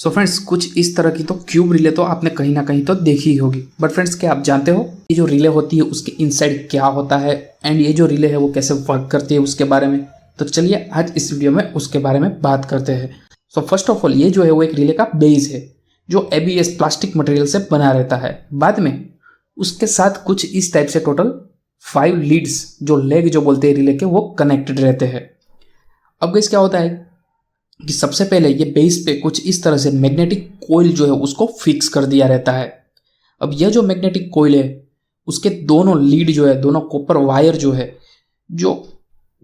So friends, कुछ इस तरह की तो क्यूब रिले तो आपने कहीं ना कहीं तो देखी ही होगी। बट फ्रेंड्स, क्या आप जानते हो ये जो रिले होती है उसके इनसाइड क्या होता है एंड ये जो रिले है वो कैसे वर्क करती है उसके बारे में? तो चलिए आज इस वीडियो में उसके बारे में बात करते हैं। सो फर्स्ट ऑफ ऑल, ये जो है वो एक रिले का बेस है जो ABS प्लास्टिक मटेरियल से बना रहता है। बाद में उसके साथ कुछ इस टाइप से टोटल 5 लीड्स जो लेग जो बोलते हैं रिले के वो कनेक्टेड रहते हैं। अब गाइस क्या होता है कि सबसे पहले ये बेस पे कुछ इस तरह से मैग्नेटिक कॉइल जो है उसको फिक्स कर दिया रहता है। अब यह जो मैग्नेटिक कॉइल है उसके दोनों लीड जो है, दोनों कॉपर वायर जो है, जो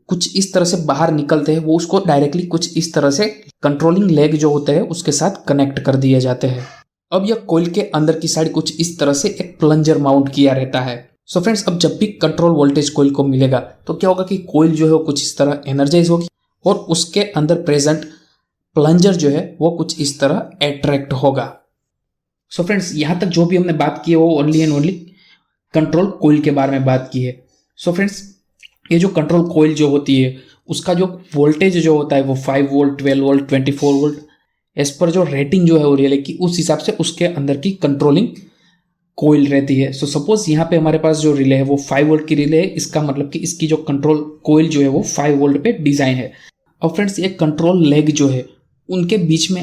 कुछ इस तरह से बाहर निकलते हैं वो उसको डायरेक्टली कुछ इस तरह से कंट्रोलिंग लेग जो होते हैं उसके साथ कनेक्ट कर दिए जाते हैं। अब यह कॉइल के अंदर की साइड कुछ इस तरह से एक प्लंजर माउंट किया रहता है। सो फ्रेंड्स, अब जब भी कंट्रोल वोल्टेज कॉइल को मिलेगा तो क्या होगा कि कॉइल जो है वो कुछ इस तरह एनर्जाइज होगी और उसके अंदर प्रेजेंट प्लंजर जो है वो कुछ इस तरह अट्रैक्ट होगा। सो फ्रेंड्स, यहां तक जो भी हमने बात की है वो only and only control coil के बारे में बात की है। सो फ्रेंड्स, ये जो कंट्रोल कॉइल जो होती है उसका जो वोल्टेज जो होता है वो 5 volt, 12 volt, 24 volt as per जो रेटिंग जो है वो रिले की उस हिसाब से उसके अंदर की कंट्रोलिंग कॉइल रहती है। सो सपोज यहाँ पे हमारे पास जो रिले है वो 5 वोल्ट की रिले है, इसका मतलब कि इसकी जो कंट्रोल कॉइल जो है वो 5 वोल्ट पे डिजाइन है। अब फ्रेंड्स, ये कंट्रोल लेग जो है उनके बीच में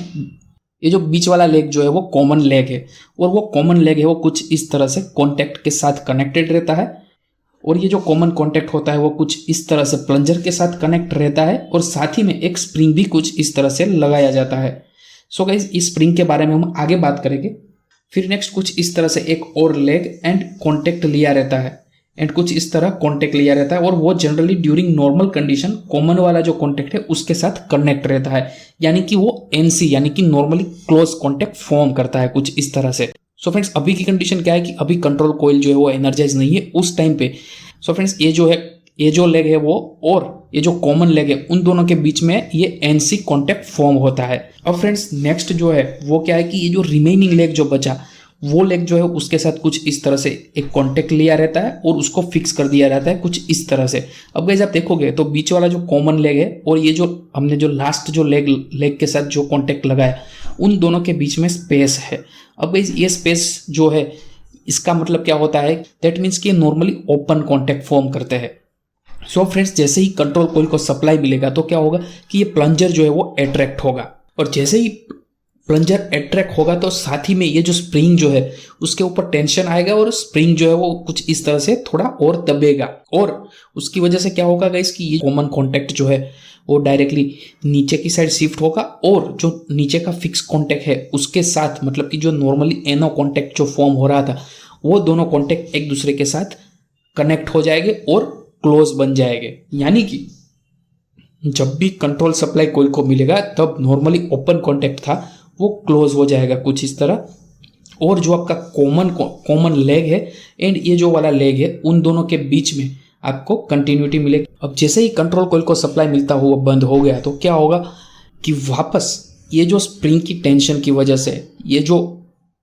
ये जो बीच वाला लेग जो है वो कॉमन लेग है और वो कॉमन लेग है वो कुछ इस तरह से कॉन्टैक्ट के साथ कनेक्टेड रहता है और ये जो कॉमन कॉन्टैक्ट होता है वो कुछ इस तरह से प्लंजर के साथ कनेक्ट रहता है और साथ ही में एक स्प्रिंग भी कुछ इस तरह से लगाया जाता है। सो गाइस, इस स्प्रिंग के बारे में हम आगे बात करेंगे। फिर नेक्स्ट कुछ इस तरह से एक और लेग एंड कॉन्टैक्ट लिया रहता है एंड कुछ इस तरह कॉन्टैक्ट लिया रहता है और वो generally during normal condition common वाला जो कॉन्टैक्ट है उसके साथ कनेक्ट रहता है, यानी कि वो NC यानी कि नॉर्मली क्लोज कॉन्टैक्ट फॉर्म करता है कुछ इस तरह से। सो फ्रेंड्स, अभी की कंडीशन क्या है कि अभी कंट्रोल कॉइल जो है वो एनर्जाइज नहीं है उस टाइम पे। सो फ्रेंड्स, ये जो लेग है वो और ये जो कॉमन लेग है उन दोनों के बीच में ये NC कॉन्टैक्ट फॉर्म होता है। अब फ्रेंड्स, नेक्स्ट जो है वो क्या है कि ये जो रिमेनिंग लेग जो बचा वो लेग जो है उसके साथ कुछ इस तरह से एक कॉन्टैक्ट लिया रहता है और उसको फिक्स कर दिया जाता है कुछ इस तरह से। अब गाइस आप देखोगे तो बीच वाला जो कॉमन लेग है और ये जो हमने जो लास्ट जो लेग के साथ जो कॉन्टैक्ट लगाया उन दोनों के बीच में स्पेस है। अब गाइस ये स्पेस जो है इसका मतलब क्या होता है, दैट मीन्स कि नॉर्मली ओपन कॉन्टैक्ट फॉर्म करते हैं। सो फ्रेंड्स, जैसे ही कंट्रोल कॉइल को सप्लाई मिलेगा तो क्या होगा कि ये प्लंजर जो है वो अट्रैक्ट होगा और जैसे ही प्लंजर अट्रैक्ट होगा तो साथ ही में ये जो स्प्रिंग जो है उसके ऊपर टेंशन आएगा और स्प्रिंग जो है वो कुछ इस तरह से थोड़ा और दबेगा और उसकी वजह से क्या होगा गाइस कि ये कॉमन कॉन्टैक्ट जो है वो डायरेक्टली नीचे की साइड शिफ्ट होगा और जो नीचे का फिक्स कॉन्टैक्ट है उसके साथ मतलब कि जो नॉर्मली NO कॉन्टैक्ट जो फॉर्म हो रहा था वो दोनों कॉन्टैक्ट एक दूसरे के साथ कनेक्ट हो जाएंगे और क्लोज बन जाएंगे, यानी कि जब भी कंट्रोल सप्लाई कॉइल को मिलेगा तब नॉर्मली ओपन कॉन्टैक्ट था वो क्लोज हो जाएगा कुछ इस तरह और जो आपका कॉमन लेग है एंड ये जो वाला लेग है उन दोनों के बीच में आपको कंटिन्यूटी मिलेगी। अब जैसे ही कंट्रोल कॉइल को सप्लाई मिलता हुआ बंद हो गया तो क्या होगा कि वापस ये जो स्प्रिंग की टेंशन की वजह से ये जो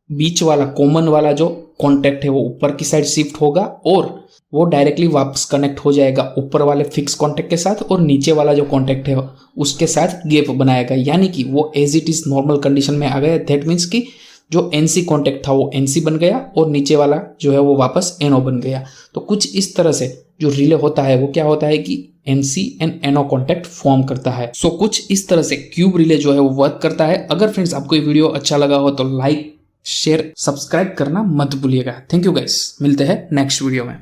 बीच वाला कॉमन वाला जो कॉन्टैक्ट है वो ऊपर की साइड शिफ्ट होगा और वो डायरेक्टली वापस कनेक्ट हो जाएगा ऊपर वाले फिक्स कॉन्टैक्ट के साथ और नीचे वाला जो कॉन्टैक्ट है उसके साथ गैप बनाएगा, यानी कि वो as it is normal condition में आ गया। दैट मीन्स कि जो NC कॉन्टैक्ट था वो NC बन गया और नीचे वाला जो है वो वापस NO बन गया। तो कुछ इस तरह से जो रिले होता है वो क्या होता है कि NC and NO contact form करता है। सो कुछ इस तरह से क्यूब रिले जो है वो वर्क करता है। अगर फ्रेंड्स आपको ये वीडियो अच्छा लगा हो तो लाइक, शेयर, सब्सक्राइब करना मत भूलिएगा। थैंक यू गाइस, मिलते हैं नेक्स्ट वीडियो में।